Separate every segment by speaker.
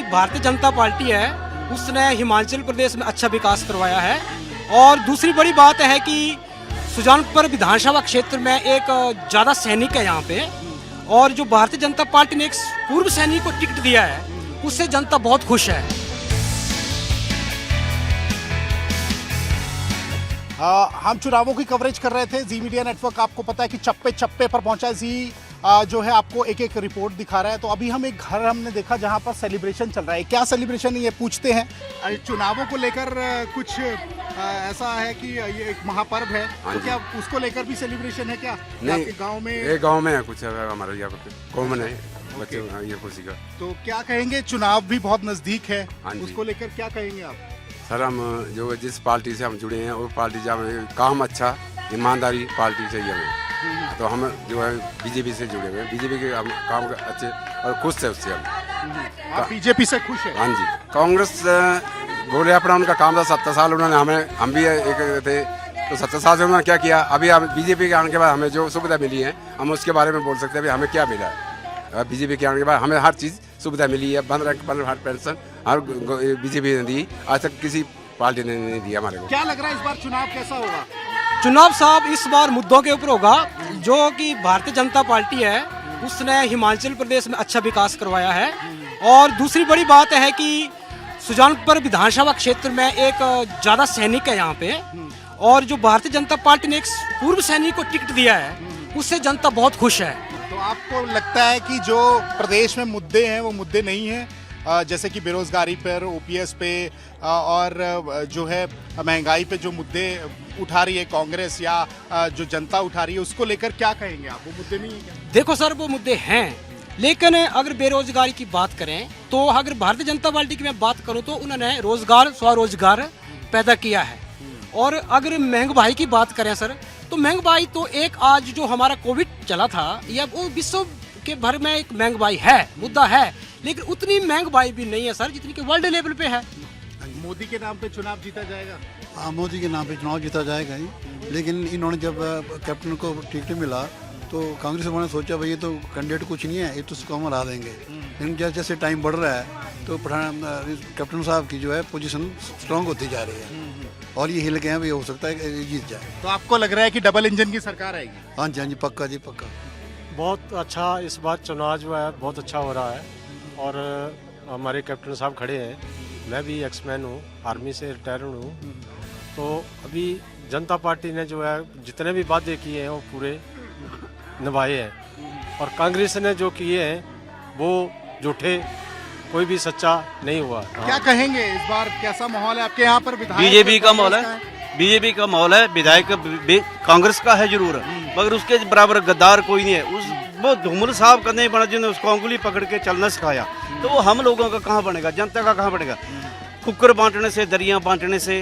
Speaker 1: Bharatiya Janata party है उसने हिमाचल प्रदेश में अच्छा विकास करवाया है। और दूसरी बड़ी बात है कि सुजानपुर विधानसभा क्षेत्र में एक ज़्यादा सैनिक है यहाँ पे, और जो भारतीय जनता पार्टी ने एक पूर्व सैनिक को टिकट दिया है उससे जनता बहुत खुश है।
Speaker 2: हम चुनावों की कवरेज कर रहे थे। जी मीडिया नेटवर्क आपको पता है कि चप्पे चप्पे पर पहुंचा है। जी जो है आपको एक एक रिपोर्ट दिखा रहा है। तो अभी हम एक घर हमने देखा जहां पर सेलिब्रेशन चल रहा है। क्या सेलिब्रेशन है ये पूछते हैं। चुनावों को लेकर कुछ ऐसा है कि ये एक महापर्व है, तो क्या उसको लेकर भी सेलिब्रेशन है क्या?
Speaker 3: नहीं,
Speaker 2: गाँव में
Speaker 3: एक गाँव में है कुछ हमारा यहाँ पर कॉमन है बच्चे ये खुशी का।
Speaker 2: तो क्या कहेंगे, चुनाव भी बहुत नजदीक है,
Speaker 3: हाँ जी।
Speaker 2: उसको लेकर क्या कहेंगे आप?
Speaker 3: सर हम जो जिस पार्टी से हम जुड़े हैं वो पार्टी से हमें काम अच्छा ईमानदारी पार्टी चाहिए हमें। तो हम जो है बीजेपी से जुड़े हुए हैं, बीजेपी के हम काम अच्छे और खुश है उससे हम।
Speaker 2: आप बीजेपी से खुश है?
Speaker 3: हाँ जी। कांग्रेस बोले अपना उनका काम था 70 साल उन्होंने हमें, हम भी एक थे तो 70 साल से उन्होंने क्या किया। अभी हम बीजेपी के आने के बाद हमें जो सुविधा मिली है हम उसके बारे में बोल सकते हैं हमें क्या मिला है। बीजेपी के आने के बाद हमें हर चीज़ सुविधा मिली है, 15 हर पेंशन हर बीजेपी ने दी, आज तक किसी पार्टी ने नहीं दिया हमारे को।
Speaker 2: क्या लग रहा है इस बार चुनाव कैसा होगा?
Speaker 1: चुनाव साहब इस बार मुद्दों के ऊपर होगा। जो कि भारतीय जनता पार्टी है उसने हिमाचल प्रदेश में अच्छा विकास करवाया है। और दूसरी बड़ी बात है कि सुजानपुर विधानसभा क्षेत्र में एक ज़्यादा सैनिक है यहाँ पे, और जो भारतीय जनता पार्टी ने एक पूर्व सैनिक को टिकट दिया है उससे जनता बहुत खुश है।
Speaker 2: तो आपको लगता है कि जो प्रदेश में मुद्दे हैं वो मुद्दे नहीं हैं, जैसे कि बेरोजगारी पर, ओपीएस पे और जो है महंगाई पे जो मुद्दे उठा रही है कांग्रेस या जो जनता उठा रही है, उसको लेकर क्या कहेंगे आप? वो मुद्दे नहीं है क्या?
Speaker 1: देखो सर, वो मुद्दे हैं, लेकिन अगर बेरोजगारी की बात करें तो अगर भारतीय जनता पार्टी की मैं बात करूं तो उन्होंने रोजगार स्वरोजगार पैदा किया है। और अगर महंगाई की बात करें सर, तो महंगाई तो एक आज जो हमारा कोविड चला था या वो विश्व के भर में एक महंगाई है, मुद्दा है, लेकिन उतनी महंगाई भी नहीं है सर जितनी कि वर्ल्ड लेवल पे है।
Speaker 2: मोदी के नाम पे चुनाव जीता जाएगा?
Speaker 4: हाँ, मोदी के नाम पे चुनाव जीता जाएगा ही। लेकिन इन्होंने जब कैप्टन को टिकट मिला तो कांग्रेस वालों ने सोचा भाई ये तो कैंडिडेट कुछ नहीं है, ये तो उसको हम हरा देंगे। लेकिन जैसे जैसे टाइम बढ़ रहा है तो कैप्टन साहब की जो है पोजीशन स्ट्रांग होती जा रही है और ये हिल गए हैं, भी हो सकता है कि जीत जाए।
Speaker 2: तो आपको लग रहा है कि डबल इंजन की सरकार आएगी?
Speaker 4: हाँ जी, हाँ जी, पक्का जी पक्का।
Speaker 5: बहुत अच्छा इस बार चुनाव जो है बहुत अच्छा हो रहा है। और हमारे कैप्टन साहब खड़े हैं, मैं भी एक्समैन हूँ, आर्मी से रिटायर हूँ। तो अभी जनता पार्टी ने जो है जितने भी वादे किए हैं वो पूरे निभाए हैं, और कांग्रेस ने जो किए हैं वो झूठे, कोई भी सच्चा नहीं हुआ।
Speaker 2: क्या कहेंगे इस बार कैसा माहौल है आपके यहाँ पर?
Speaker 6: बीजेपी का माहौल है, बीजेपी का माहौल है। विधायक कांग्रेस का है जरूर, मगर उसके बराबर गद्दार कोई नहीं है। वो धूमल साहब का नहीं बना जिन्होंने उसको अंगुली पकड़ के चलना सिखाया, तो वो हम लोगों का कहाँ बनेगा, जनता का कहाँ बनेगा? कुकर बांटने से, दरिया बांटने से,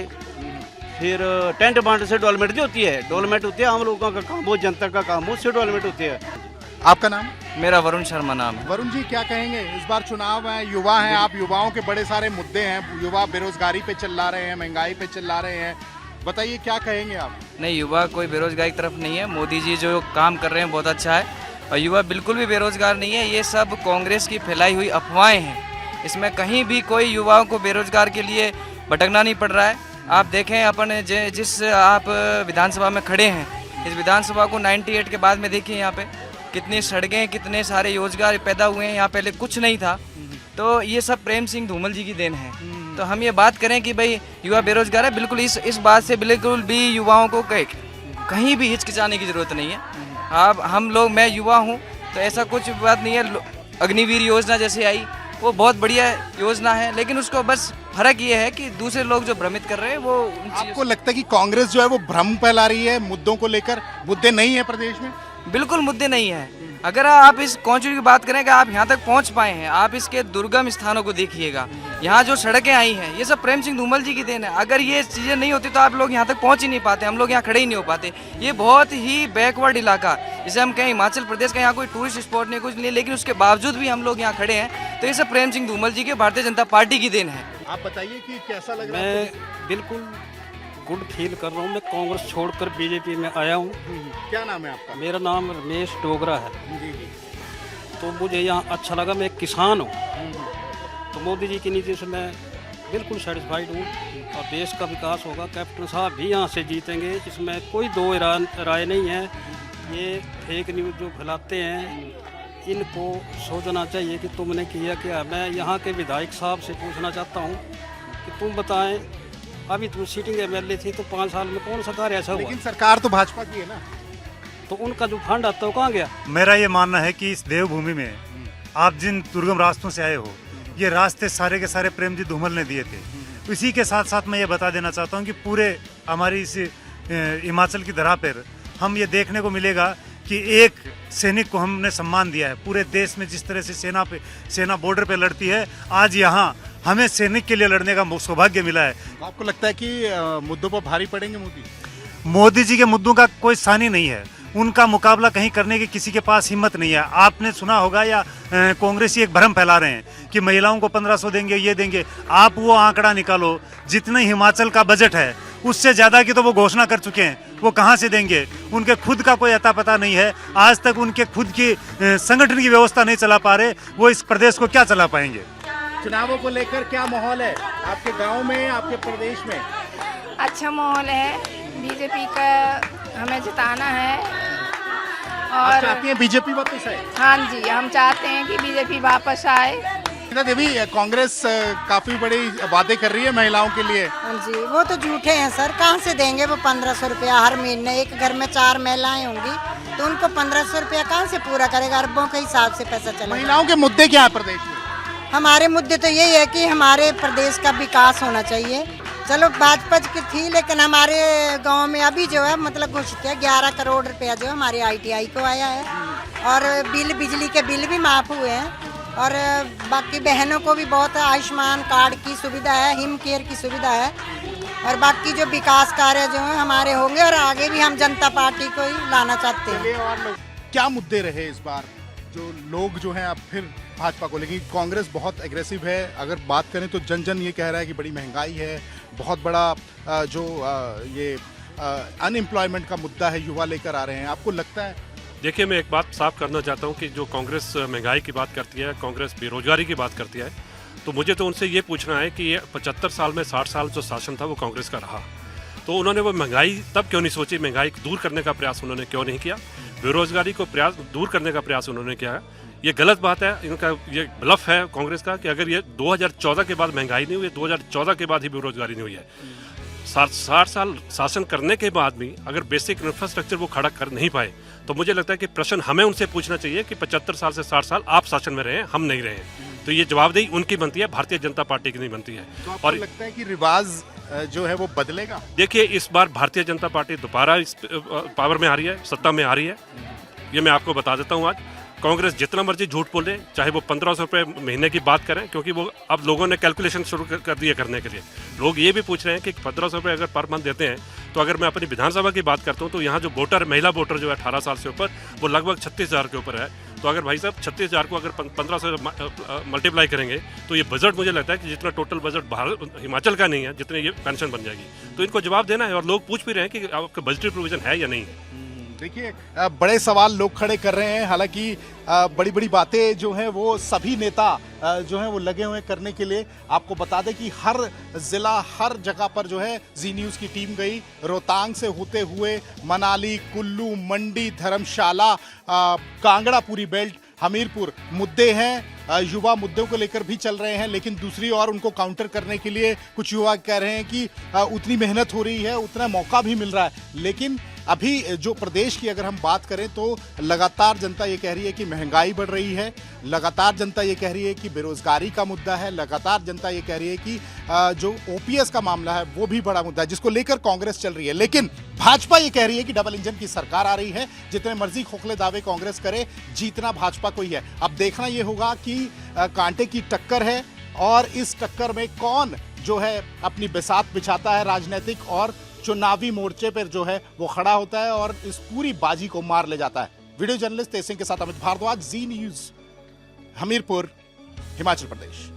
Speaker 6: फिर टेंट बांटने से डेवलपमेंट नहीं होती है। डेवलपमेंट होती है हम लोगों का काम, वो जनता का काम, उससे डेवलपमेंट होती है।
Speaker 2: आपका नाम?
Speaker 7: मेरा वरुण शर्मा नाम है।
Speaker 2: वरुण जी, क्या कहेंगे इस बार चुनाव है, युवा हैं आप, युवाओं के बड़े सारे मुद्दे हैं, युवा बेरोजगारी पे चिल्ला रहे हैं, महंगाई पे चिल्ला रहे हैं, बताइए क्या कहेंगे आप?
Speaker 7: नहीं, युवा कोई बेरोजगारी की तरफ नहीं है। मोदी जी जो काम कर रहे हैं बहुत अच्छा है, और युवा बिल्कुल भी बेरोजगार नहीं है। ये सब कांग्रेस की फैलाई हुई अफवाहें हैं। इसमें कहीं भी कोई युवाओं को बेरोजगार के लिए भटकना नहीं पड़ रहा है। आप देखें, अपन जिस आप विधानसभा में खड़े हैं, इस विधानसभा को 98 के बाद में देखिए यहाँ पे कितनी सड़कें, कितने सारे रोजगार पैदा हुए हैं। यहाँ पहले कुछ नहीं था। तो ये सब प्रेम सिंह धूमल जी की देन है। तो हम ये बात करें कि भाई युवा बेरोजगार है, बिल्कुल इस बात से बिल्कुल भी युवाओं को कहीं भी हिचकिचाने की ज़रूरत नहीं है। अब हम लोग, मैं युवा हूँ तो ऐसा कुछ बात नहीं है। अग्निवीर योजना जैसे आई वो बहुत बढ़िया योजना है, लेकिन उसको बस फर्क ये है कि दूसरे लोग जो भ्रमित कर रहे हैं वो।
Speaker 2: आपको लगता है कि कांग्रेस जो है वो भ्रम फैला रही है मुद्दों को लेकर? मुद्दे नहीं है प्रदेश में?
Speaker 7: बिल्कुल मुद्दे नहीं है। अगर आप इस कौंचुरी की बात करें कि आप यहाँ तक पहुँच पाए हैं, आप इसके दुर्गम स्थानों को देखिएगा, यहाँ जो सड़कें आई हैं ये सब प्रेम सिंह धूमल जी की देन है। अगर ये चीज़ें नहीं होती तो आप लोग यहाँ तक पहुँच ही नहीं पाते, हम लोग यहाँ खड़े ही नहीं हो पाते। ये बहुत ही बैकवर्ड इलाका, जैसे हम कहें हिमाचल प्रदेश का, यहाँ कोई टूरिस्ट स्पॉट नहीं, कुछ नहीं, लेकिन उसके बावजूद भी हम लोग यहाँ खड़े हैं। तो ये सब प्रेम सिंह धूमल जी के भारतीय जनता पार्टी की देन है।
Speaker 2: आप बताइए कि कैसा लग रहा है?
Speaker 5: मैं बिल्कुल गुड फील कर रहा हूँ। मैं कांग्रेस छोड़कर बीजेपी में आया हूँ।
Speaker 2: क्या नाम है आपका?
Speaker 5: मेरा नाम रमेश डोगरा है।
Speaker 2: जी जी।
Speaker 5: तो मुझे यहाँ अच्छा लगा। मैं एक किसान हूँ,
Speaker 8: तो मोदी जी की नीति से मैं बिल्कुल सेटिस्फाइड हूँ और देश का विकास होगा। कैप्टन साहब भी यहाँ से जीतेंगे, इसमें कोई दो राय नहीं है। ये फेक न्यूज़ जो फैलाते हैं इनको सोचना चाहिए कि तुमने किया क्या। मैं यहाँ के विधायक साहब से पूछना चाहता हूँ कि तुम बताएं, अभी तुम सीटिंग एमएलए थी तो 5 साल में कौन सा कार्य ऐसा हुआ?
Speaker 2: लेकिन सरकार तो भाजपा की है ना,
Speaker 8: तो उनका जो फंड आता है वो कहाँ गया?
Speaker 9: मेरा ये मानना है कि इस देवभूमि में आप जिन दुर्गम रास्तों से आए हो, ये रास्ते सारे के सारे प्रेम जी धूमल ने दिए थे। इसी के साथ साथ मैं ये बता देना चाहता हूँ कि पूरे हमारी इस हिमाचल की धरा पर हम ये देखने को मिलेगा कि एक सैनिक को हमने सम्मान दिया है। पूरे देश में जिस तरह से सेना बॉर्डर पे लड़ती है, आज यहाँ हमें सैनिक के लिए लड़ने का सौभाग्य मिला है।
Speaker 2: आपको लगता है कि मुद्दों पर भारी पड़ेंगे
Speaker 9: मोदी जी के मुद्दों का कोई सानी नहीं है, उनका मुकाबला कहीं करने की किसी के पास हिम्मत नहीं है। आपने सुना होगा या कांग्रेसी एक भ्रम फैला रहे हैं कि महिलाओं को 1500 देंगे, ये देंगे। आप वो आंकड़ा निकालो, जितने हिमाचल का बजट है उससे ज़्यादा की तो वो घोषणा कर चुके हैं, वो कहाँ से देंगे? उनके खुद का कोई अता पता नहीं है। आज तक उनके खुद की संगठन की व्यवस्था नहीं चला पा रहे, वो इस प्रदेश को क्या चला पाएंगे?
Speaker 2: चुनावों को लेकर क्या माहौल है आपके गांव में, आपके प्रदेश में?
Speaker 10: अच्छा माहौल है, बीजेपी का हमें जिताना है।
Speaker 2: आप चाहती हैं बीजेपी वापस आए?
Speaker 10: हाँ जी, हम चाहते हैं कि बीजेपी वापस आए।
Speaker 2: देवी, कांग्रेस काफी बड़ी वादे कर रही है महिलाओं के लिए।
Speaker 11: हाँ जी, वो तो झूठे हैं सर, कहाँ से देंगे वो 1500 रुपया हर महीने? एक घर में 4 महिलाएं होंगी तो उनको 1500 रुपया कहाँ से पूरा करेगा? अरबों के हिसाब से पैसा चलेगा।
Speaker 2: महिलाओं के मुद्दे क्या है प्रदेश में?
Speaker 11: हमारे मुद्दे तो यही है कि हमारे प्रदेश का विकास होना चाहिए। चलो भाजपा की थी, लेकिन हमारे गांव में अभी जो है मतलब घोषित है 11 करोड़ रुपया जो हमारे ITI को आया है, और बिजली के बिल भी माफ हुए हैं, और बाकी बहनों को भी बहुत आयुष्मान कार्ड की सुविधा है, हिम केयर की सुविधा है, और बाकी जो विकास कार्य जो है हमारे होंगे, और आगे भी हम जनता पार्टी को ही लाना चाहते हैं।
Speaker 2: और क्या मुद्दे रहे इस बार जो लोग जो हैं अब फिर भाजपा को? लेकिन कांग्रेस बहुत एग्रेसिव है। अगर बात करें तो जन जन ये कह रहा है कि बड़ी महंगाई है, बहुत बड़ा जो ये अनएम्प्लॉयमेंट का मुद्दा है, युवा लेकर आ रहे हैं। आपको लगता है?
Speaker 12: देखिए, मैं एक बात साफ करना चाहता हूँ कि जो कांग्रेस महंगाई की बात करती है, कांग्रेस बेरोजगारी की बात करती है, तो मुझे तो उनसे ये पूछना है कि ये 75 साल में 60 साल जो शासन था वो कांग्रेस का रहा, तो उन्होंने वो महंगाई तब क्यों नहीं सोची? महंगाई दूर करने का प्रयास उन्होंने क्यों नहीं किया? बेरोजगारी को दूर करने का प्रयास उन्होंने किया। ये गलत बात है, इनका ये ब्लफ है कांग्रेस का कि अगर ये 2014 के बाद महंगाई नहीं हुई, 2014 के बाद ही बेरोजगारी नहीं हुई है। 60 साल शासन करने के बाद भी अगर बेसिक इंफ्रास्ट्रक्चर वो खड़ा कर नहीं पाए, तो मुझे लगता है कि प्रश्न हमें उनसे पूछना चाहिए कि 75 साल से 60 साल आप शासन में रहे, हम नहीं रहे। तो ये जवाबदेही उनकी बनती है, भारतीय जनता पार्टी की नहीं बनती है।
Speaker 2: तो आपको लगता है कि रिवाज जो है वो बदलेगा? देखिए,
Speaker 12: इस बार भारतीय जनता पार्टी दोबारा इस पावर में आ रही है, सत्ता में आ रही है। ये मैं आपको बता देता हूँ। आज कांग्रेस जितना मर्जी झूठ बोले, चाहे वो 1500 रुपये महीने की बात करें, क्योंकि वो अब लोगों ने कैलकुलेशन शुरू कर दिए करने के लिए। लोग ये भी पूछ रहे हैं कि 1500 रुपये अगर पर मंथ देते हैं, तो अगर मैं अपनी विधानसभा की बात करता हूँ तो यहाँ जो महिला वोटर जो है 18 साल से ऊपर, वो लगभग 36,000 के ऊपर है। तो अगर भाई साहब 36,000 को अगर 1500 मल्टीप्लाई करेंगे तो ये बजट मुझे लगता है कि जितना टोटल बजट हिमाचल का नहीं है, जितने ये पेंशन बन जाएगी। तो इनको जवाब देना है, और लोग पूछ भी रहे हैं कि आपका बजटरी प्रोविजन है या नहीं है।
Speaker 2: देखिए, बड़े सवाल लोग खड़े कर रहे हैं। हालांकि बड़ी बड़ी बातें जो हैं वो सभी नेता जो हैं वो लगे हुए करने के लिए। आपको बता दें कि हर जिला, हर जगह पर जो है जी न्यूज़ की टीम गई। रोहतांग से होते हुए मनाली, कुल्लू, मंडी, धर्मशाला, कांगड़ा, पूरी बेल्ट, हमीरपुर मुद्दे हैं। युवा मुद्दों को लेकर भी चल रहे हैं, लेकिन दूसरी ओर उनको काउंटर करने के लिए कुछ युवा कह रहे हैं कि उतनी मेहनत हो रही है, उतना मौका भी मिल रहा है। लेकिन अभी जो प्रदेश की अगर हम बात करें तो लगातार जनता ये कह रही है कि महंगाई बढ़ रही है, लगातार जनता ये कह रही है कि बेरोजगारी का मुद्दा है, लगातार जनता ये कह रही है कि जो OPS का मामला है वो भी बड़ा मुद्दा है, जिसको लेकर कांग्रेस चल रही है। लेकिन भाजपा ये कह रही है कि डबल इंजन की सरकार आ रही है, जितने मर्जी खोखले दावे कांग्रेस करे, जीतना भाजपा को ही है। अब देखना ये होगा कि कांटे की टक्कर है, और इस टक्कर में कौन जो है अपनी बिसात बिछाता है राजनीतिक और चुनावी मोर्चे पर जो है वो खड़ा होता है और इस पूरी बाजी को मार ले जाता है। वीडियो जर्नलिस्ट तेज सिंह के साथ अमित भारद्वाज, जी न्यूज़, हमीरपुर, हिमाचल प्रदेश।